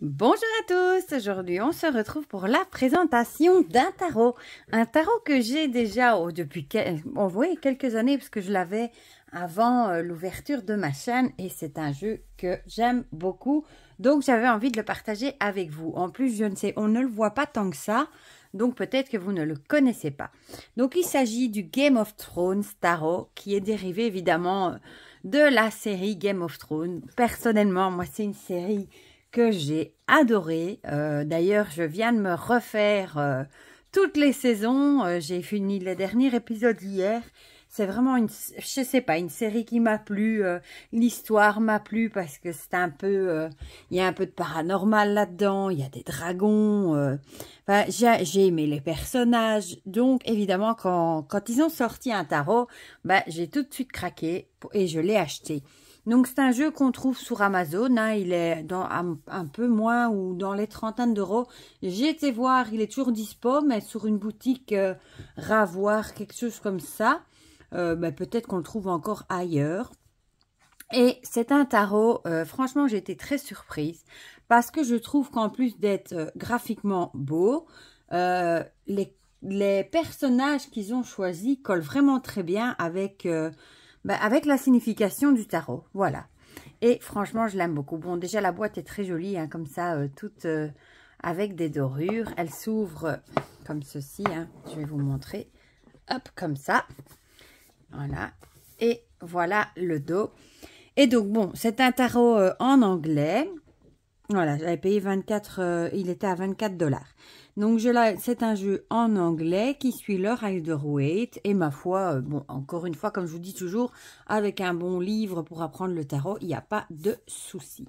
Bonjour à tous, aujourd'hui on se retrouve pour la présentation d'un tarot. Un tarot que j'ai déjà depuis quelques années parce que je l'avais avant l'ouverture de ma chaîne et c'est un jeu que j'aime beaucoup. Donc j'avais envie de le partager avec vous. En plus je ne sais, on ne le voit pas tant que ça, donc peut-être que vous ne le connaissez pas. Donc il s'agit du Game of Thrones tarot qui est dérivé évidemment de la série Game of Thrones. Personnellement, moi c'est une série que j'ai adoré. D'ailleurs, je viens de me refaire toutes les saisons. J'ai fini le dernier épisode hier. C'est vraiment je sais pas, une série qui m'a plu. L'histoire m'a plu parce que c'est un peu, il y a un peu de paranormal là-dedans. Il y a des dragons. Enfin, j'ai aimé les personnages. Donc, évidemment, quand ils ont sorti un tarot, j'ai tout de suite craqué et je l'ai acheté. Donc, c'est un jeu qu'on trouve sur Amazon. Hein, il est dans un peu moins ou dans les trentaines d'euros. J'ai été voir, il est toujours dispo, mais sur une boutique Ravoir, quelque chose comme ça. Peut-être qu'on le trouve encore ailleurs. Et c'est un tarot, franchement, j'ai été très surprise. Parce que je trouve qu'en plus d'être graphiquement beau, les personnages qu'ils ont choisis collent vraiment très bien avec la signification du tarot, voilà. Et franchement, je l'aime beaucoup. Bon, déjà, la boîte est très jolie, hein, comme ça, toute avec des dorures. Elle s'ouvre comme ceci, hein. Je vais vous montrer. Hop, comme ça. Voilà. Et voilà le dos. Et donc, bon, c'est un tarot en anglais. Voilà, j'avais payé 24, il était à 24 $. Donc, c'est un jeu en anglais qui suit le Rider-Waite. Et ma foi, bon, encore une fois, comme je vous dis toujours, avec un bon livre pour apprendre le tarot, il n'y a pas de souci.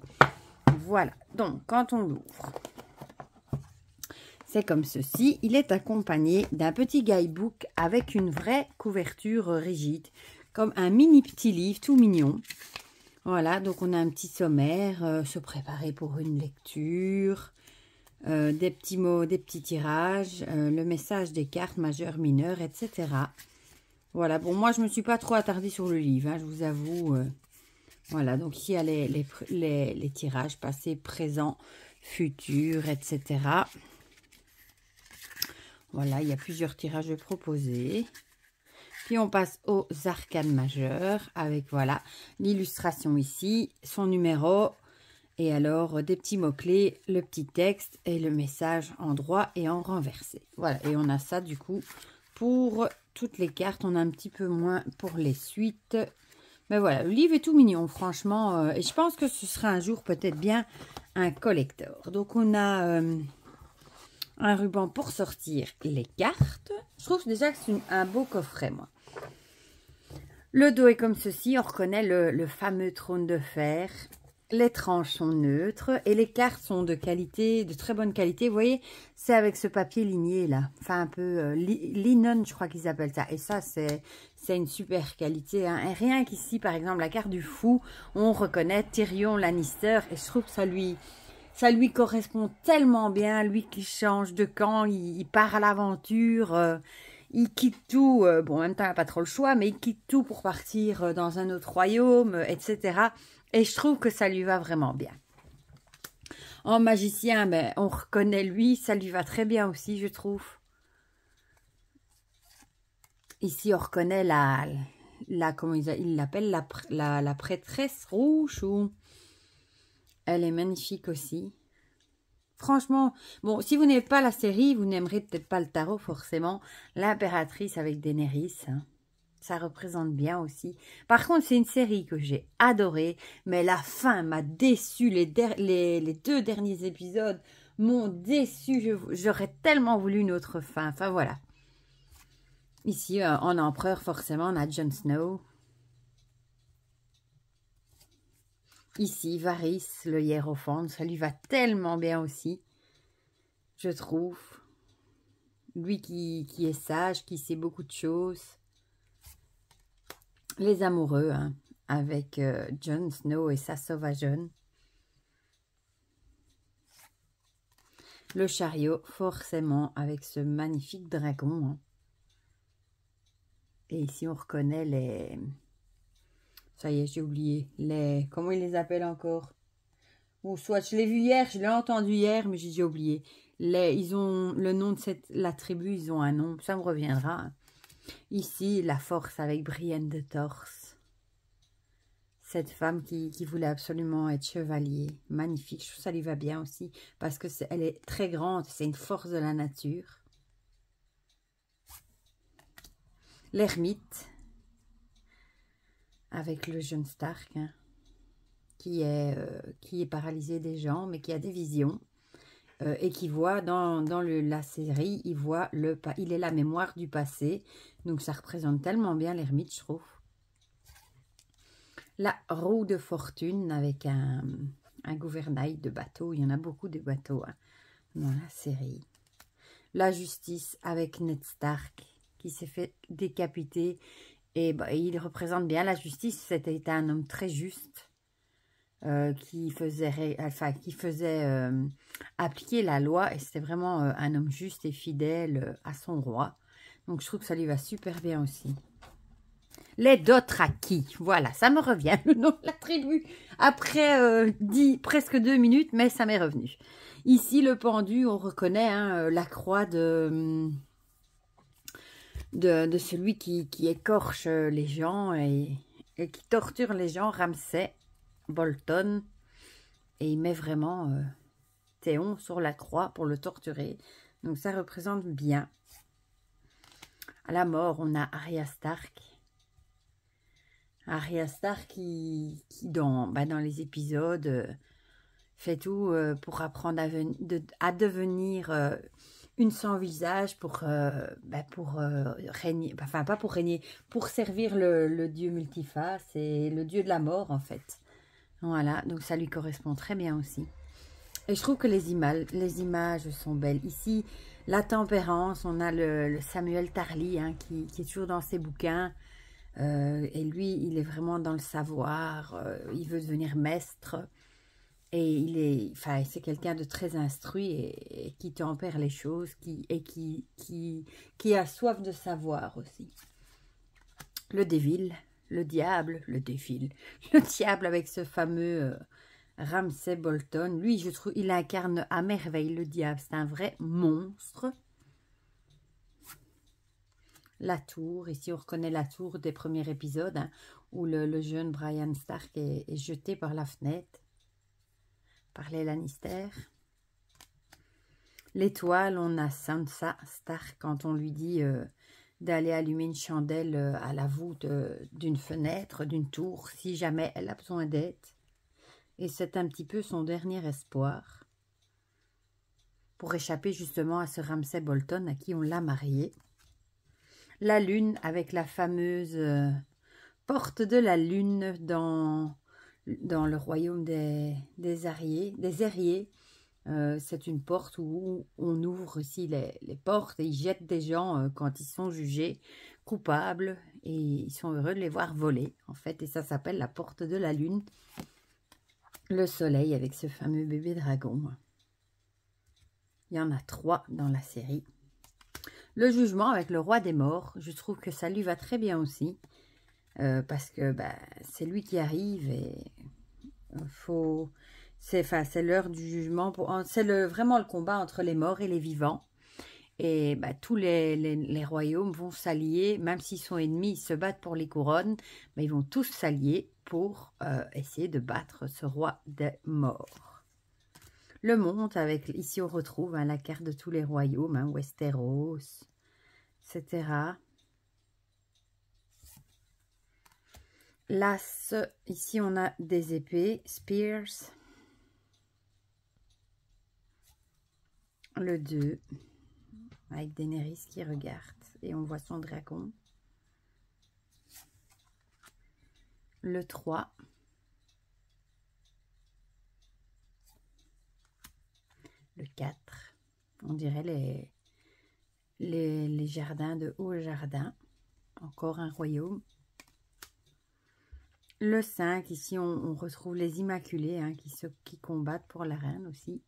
Voilà, donc, quand on l'ouvre, c'est comme ceci. Il est accompagné d'un petit guidebook avec une vraie couverture rigide, comme un mini petit livre tout mignon. Voilà, donc on a un petit sommaire, se préparer pour une lecture, des petits mots, des petits tirages, le message des cartes majeures, mineures, etc. Voilà, bon, moi je me suis pas trop attardée sur le livre, hein, je vous avoue. Voilà, donc ici il y a les tirages passé, présent, futur, etc. Voilà, il y a plusieurs tirages proposés. Puis on passe aux arcanes majeures avec, voilà, l'illustration ici, son numéro et alors des petits mots-clés, le petit texte et le message en droit et en renversé. Voilà, et on a ça du coup pour toutes les cartes. On a un petit peu moins pour les suites. Mais voilà, le livre est tout mignon, franchement. Et je pense que ce sera un jour peut-être bien un collector. Donc on a un ruban pour sortir les cartes. Je trouve déjà que c'est un beau coffret, moi. Le dos est comme ceci, on reconnaît le fameux trône de fer. Les tranches sont neutres et les cartes sont de qualité, de très bonne qualité. Vous voyez, c'est avec ce papier ligné là, enfin un peu linen, je crois qu'ils appellent ça. Et ça, c'est une super qualité. Hein. Et rien qu'ici, par exemple, la carte du fou, on reconnaît Tyrion Lannister et je trouve que ça lui correspond tellement bien. Lui qui change de camp, il part à l'aventure. Il quitte tout, bon, en même temps, il n'a pas trop le choix, mais il quitte tout pour partir dans un autre royaume, etc. Et je trouve que ça lui va vraiment bien. En magicien, on reconnaît lui, ça lui va très bien aussi, je trouve. Ici, on reconnaît comment il l'appelle, la prêtresse rouge. Elle est magnifique aussi. Franchement, bon, si vous n'aimez pas la série, vous n'aimerez peut-être pas le tarot forcément. L'impératrice avec Daenerys, hein, ça représente bien aussi. Par contre, c'est une série que j'ai adorée, mais la fin m'a déçue. Les 2 derniers épisodes m'ont déçue. J'aurais tellement voulu une autre fin. Enfin, voilà. Ici, en empereur, forcément, on a Jon Snow. Ici, Varys, le hiérophante, ça lui va tellement bien aussi, je trouve. Lui qui est sage, qui sait beaucoup de choses. Les amoureux, hein, avec Jon Snow et sa sauvageonne. Le chariot, forcément, avec ce magnifique dragon. Hein. Et ici, on reconnaît les... Ça y est, j'ai oublié. Comment ils les appellent encore? Ou soit je l'ai vu hier, je l'ai entendu hier, mais j'ai déjà oublié. Ils ont le nom de la tribu, ils ont un nom, ça me reviendra. Ici, la force avec Brienne de Torse. Cette femme qui voulait absolument être chevalier. Magnifique, je trouve que ça lui va bien aussi. Parce que elle est très grande, c'est une force de la nature. L'ermite. Avec le jeune Stark. Hein, qui est paralysé des jambes, mais qui a des visions. Et qui voit dans la série, il est la mémoire du passé. Donc ça représente tellement bien l'ermite, je trouve. La roue de fortune avec un gouvernail de bateau. Il y en a beaucoup de bateaux hein, dans la série. La justice avec Ned Stark qui s'est fait décapiter. Et bah, il représente bien la justice. C'était un homme très juste. Qui faisait appliquer la loi et c'était vraiment un homme juste et fidèle à son roi. Donc je trouve que ça lui va super bien aussi. Les Dothraki, voilà, ça me revient, le nom de la tribu. Après presque 2 minutes, mais ça m'est revenu. Ici, le pendu, on reconnaît hein, la croix de celui qui écorche les gens et qui torture les gens, Ramsay Bolton, et il met vraiment Théon sur la croix pour le torturer. Donc ça représente bien. À la mort, on a Arya Stark. Arya Stark qui dans les épisodes fait tout pour apprendre à devenir une sans visage pour régner, enfin pas pour régner, pour servir le dieu multiface et le dieu de la mort en fait. Voilà, donc ça lui correspond très bien aussi. Et je trouve que les images sont belles. Ici, la tempérance, on a le Samuel Tarly hein, qui est toujours dans ses bouquins. Et lui, il est vraiment dans le savoir. Il veut devenir maître. Et c'est quelqu'un de très instruit et qui tempère les choses qui a soif de savoir aussi. Le diable avec ce fameux Ramsay Bolton. Lui, je trouve, il incarne à merveille le diable. C'est un vrai monstre. La tour. Ici, on reconnaît la tour des premiers épisodes hein, où le jeune Brian Stark est jeté par la fenêtre par les Lannister. L'étoile, on a Sansa Stark quand on lui dit d'aller allumer une chandelle à la voûte d'une fenêtre, d'une tour, si jamais elle a besoin d'aide. Et c'est un petit peu son dernier espoir pour échapper justement à ce Ramsay Bolton à qui on l'a marié. La lune avec la fameuse porte de la lune dans le royaume des Airiers. C'est une porte où on ouvre aussi les portes et ils jettent des gens quand ils sont jugés coupables et ils sont heureux de les voir voler en fait, et ça s'appelle la porte de la lune. Le soleil avec ce fameux bébé dragon. Il y en a 3 dans la série. Le jugement avec le roi des morts, je trouve que ça lui va très bien aussi parce que c'est lui qui arrive et c'est l'heure du jugement. C'est vraiment le combat entre les morts et les vivants. Et tous les royaumes vont s'allier, même s'ils sont ennemis, ils se battent pour les couronnes, mais ils vont tous s'allier pour essayer de battre ce roi des morts. Le monde, ici on retrouve la carte de tous les royaumes, Westeros, etc. L'as, ici on a des épées, Spears. Le 2, avec Daenerys qui regarde et on voit son dragon. Le 3. Le 4. On dirait les jardins de Haut-Jardin. Encore un royaume. Le 5, ici on retrouve les Immaculés qui combattent pour la reine aussi.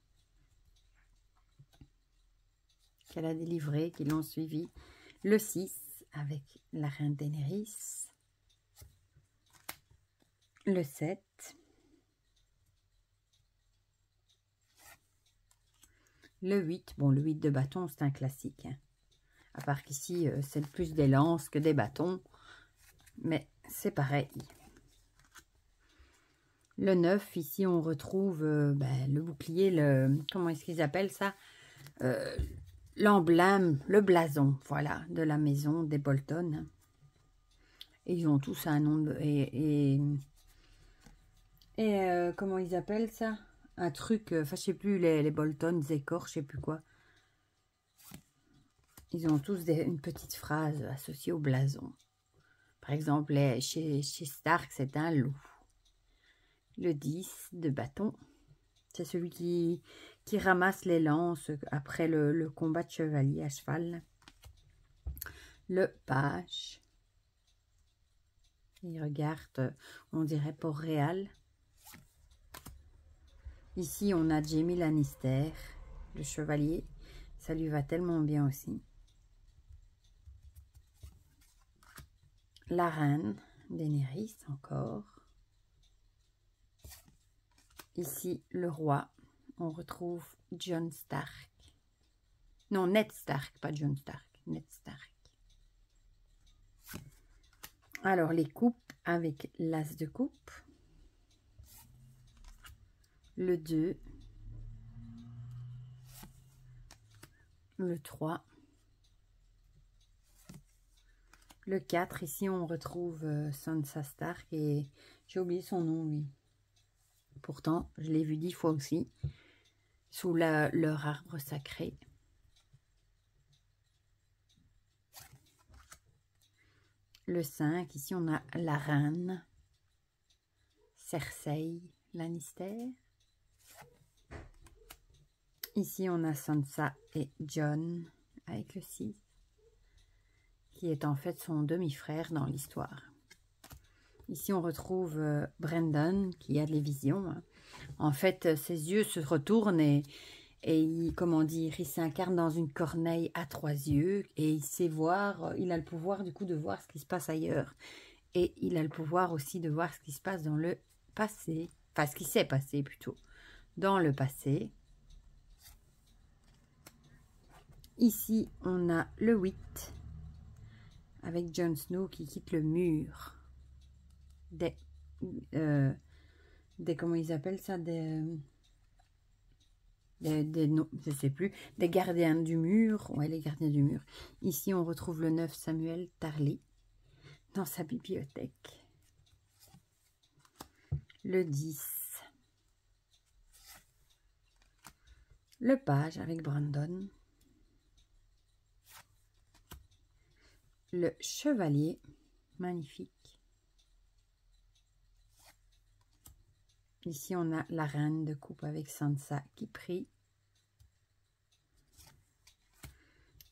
Qu'elle a délivré, qui l'ont suivi. Le 6, avec la reine Daenerys. Le 7. Le 8, bon, le 8 de bâton, c'est un classique. Hein. À part qu'ici, c'est plus des lances que des bâtons. Mais c'est pareil. Le 9, ici, on retrouve le bouclier, comment est-ce qu'ils appellent ça? L'emblème, le blason, voilà, de la maison des Bolton. Et ils ont tous un nom comment ils appellent ça? Un truc, enfin, je sais plus, les Bolton, Zécor, je sais plus quoi. Ils ont tous une petite phrase associée au blason. Par exemple, chez Stark, c'est un loup. Le 10 de bâton, c'est celui qui ramasse les lances après le combat de chevalier à cheval. Le page. Il regarde, on dirait Port-Réal. Ici, on a Jaime Lannister, le chevalier. Ça lui va tellement bien aussi. La reine, Daenerys encore. Ici, le roi. On retrouve Jon Stark. Non, Ned Stark, pas Jon Stark. Ned Stark. Alors, les coupes avec l'as de coupe. Le 2. Le 3. Le 4. Ici, on retrouve Sansa Stark et j'ai oublié son nom, oui. Pourtant, je l'ai vu 10 fois aussi, sous leur arbre sacré. Le 5, ici on a la reine, Cersei Lannister. Ici on a Sansa et Jon avec le 6, qui est en fait son demi-frère dans l'histoire. Ici, on retrouve Brandon qui a des visions. Hein. En fait, ses yeux se retournent et il, comment dire, il s'incarne dans une corneille à 3 yeux et il sait voir, il a le pouvoir du coup de voir ce qui se passe ailleurs. Et il a le pouvoir aussi de voir ce qui se passe dans le passé. Enfin, ce qui s'est passé plutôt dans le passé. Ici, on a le 8 avec Jon Snow qui quitte le mur. Comment ils appellent ça, non, je sais plus, des gardiens du mur. Ouais, les gardiens du mur. Ici, on retrouve le 9 Samuel Tarly dans sa bibliothèque. Le 10. Le page avec Brandon. Le chevalier, magnifique. Ici, on a la reine de coupe avec Sansa qui prie.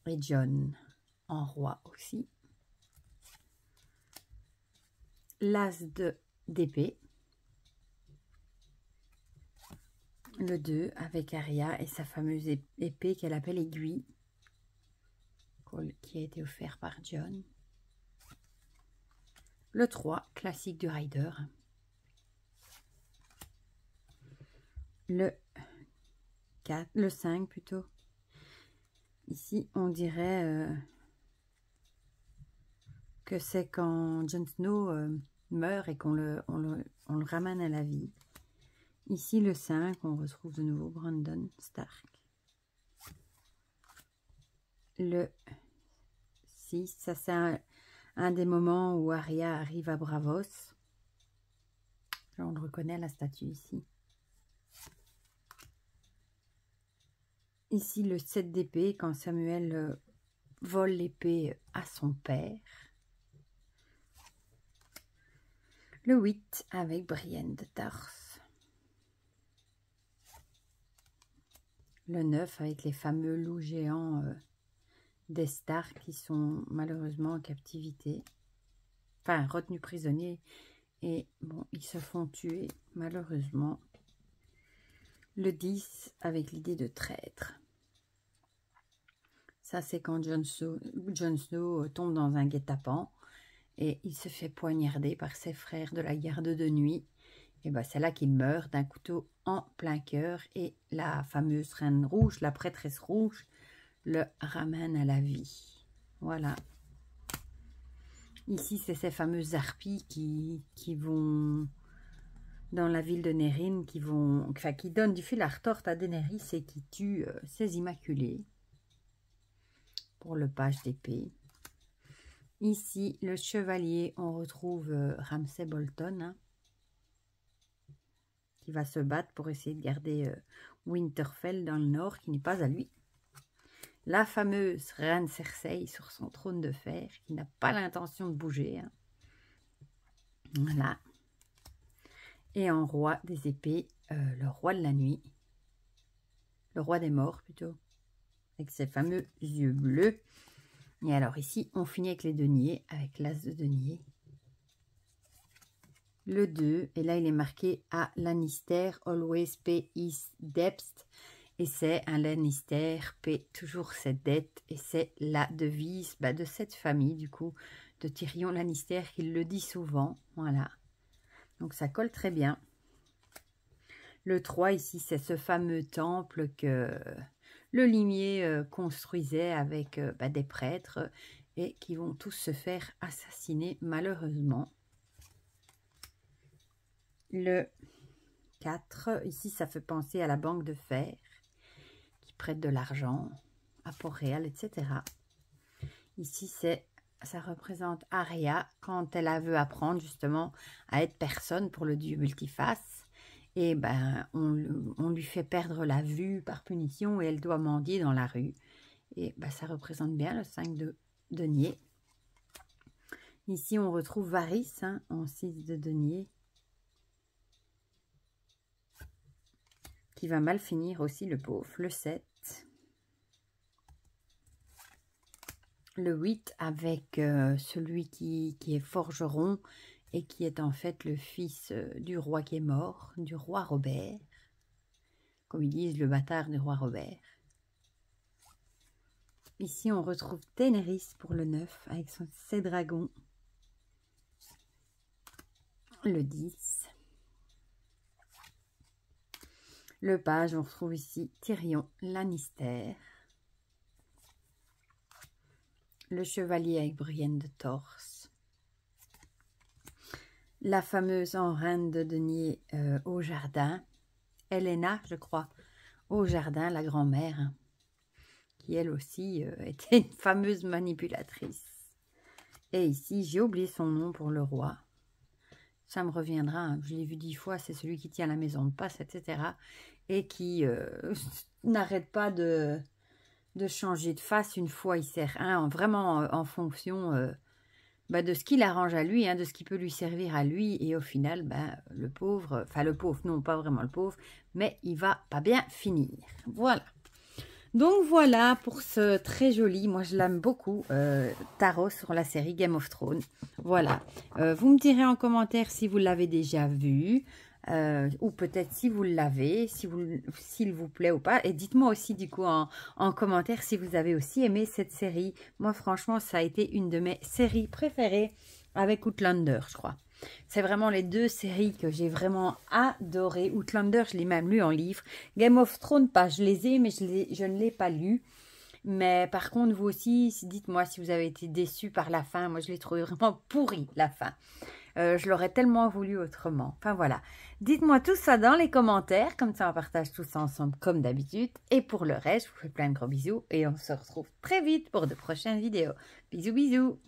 Et Jon en roi aussi. L'as d'épée. Le 2 avec Arya et sa fameuse épée qu'elle appelle aiguille. Qui a été offert par Jon. Le 3, classique du Rider. Le 4, le 5 plutôt. Ici, on dirait que c'est quand Jon Snow meurt et qu'on le ramène à la vie. Ici, le 5, on retrouve de nouveau Brandon Stark. Le 6, ça c'est un des moments où Arya arrive à Bravos. Là, on le reconnaît à la statue ici. Ici, le 7 d'épée, quand Samuel vole l'épée à son père. Le 8 avec Brienne de Tarse. Le 9 avec les fameux loups géants des Stark qui sont malheureusement en captivité. Enfin, retenus prisonniers. Et bon, ils se font tuer malheureusement. Le 10 avec l'idée de traître. Ça, c'est quand Jon Snow tombe dans un guet-apens et il se fait poignarder par ses frères de la garde de nuit. Et ben, c'est là qu'il meurt d'un couteau en plein cœur et la fameuse reine rouge, la prêtresse rouge, le ramène à la vie. Voilà. Ici, c'est ces fameuses harpies qui vont dans la ville de Nérine, qui donnent du fil à retordre à Daenerys et qui tuent ces immaculés. Pour le page d'épée. Ici, le chevalier, on retrouve Ramsay Bolton, hein, qui va se battre pour essayer de garder Winterfell dans le nord, qui n'est pas à lui. La fameuse reine Cersei sur son trône de fer, qui n'a pas l'intention de bouger. Hein. Voilà. Et en roi des épées, le roi de la nuit. Le roi des morts, plutôt. Avec ses fameux yeux bleus. Et alors ici, on finit avec les deniers, avec l'as de denier. Le 2, et là il est marqué à Lannister, always pay his debts. Et c'est un Lannister, paie toujours ses dettes. Et c'est la devise de cette famille, du coup, de Tyrion Lannister, qui le dit souvent. Voilà. Donc ça colle très bien. Le 3 ici, c'est ce fameux temple que le limier construisait avec des prêtres et qui vont tous se faire assassiner malheureusement. Le 4, ici ça fait penser à la banque de fer qui prête de l'argent à Port-Réal, etc. Ici ça représente Arya quand elle veut apprendre justement à être personne pour le dieu multiface. Et on lui fait perdre la vue par punition et elle doit mendier dans la rue. Et ça représente bien le 5 de denier. Ici, on retrouve Varys en 6 de denier. Qui va mal finir aussi, le pauvre. Le 7. Le 8 avec celui qui est forgeron. Et qui est en fait le fils du roi qui est mort, du roi Robert. Comme ils disent, le bâtard du roi Robert. Ici, on retrouve Daenerys pour le 9, avec ses dragons. Le 10. Le page, on retrouve ici Tyrion Lannister. Le chevalier avec Brienne de Tarse. La fameuse en reine de denier au jardin, Helena, je crois, au jardin, la grand-mère, hein, qui elle aussi était une fameuse manipulatrice. Et ici, j'ai oublié son nom pour le roi. Ça me reviendra, hein, je l'ai vu 10 fois, c'est celui qui tient la maison de passe, etc. Et qui n'arrête pas de changer de face une fois il sert un, vraiment en fonction... de ce qu'il arrange à lui, de ce qui peut lui servir à lui. Et au final, le pauvre, enfin le pauvre, non, pas vraiment le pauvre, mais il va pas bien finir. Voilà. Donc voilà pour ce très joli, moi je l'aime beaucoup, tarot sur la série Game of Thrones. Voilà. Vous me direz en commentaire si vous l'avez déjà vu. Ou peut-être si vous l'avez, s'il vous plaît ou pas. Et dites-moi aussi du coup en commentaire si vous avez aussi aimé cette série. Moi franchement ça a été une de mes séries préférées avec Outlander je crois. C'est vraiment les deux séries que j'ai vraiment adorées. Outlander je l'ai même lu en livre. Game of Thrones pas, je les ai mais je ne l'ai pas lu. Mais par contre vous aussi dites-moi si vous avez été déçus par la fin. Moi je l'ai trouvé vraiment pourri la fin. Je l'aurais tellement voulu autrement. Enfin voilà. Dites-moi tout ça dans les commentaires. Comme ça, on partage tout ça ensemble comme d'habitude. Et pour le reste, je vous fais plein de gros bisous. Et on se retrouve très vite pour de prochaines vidéos. Bisous, bisous.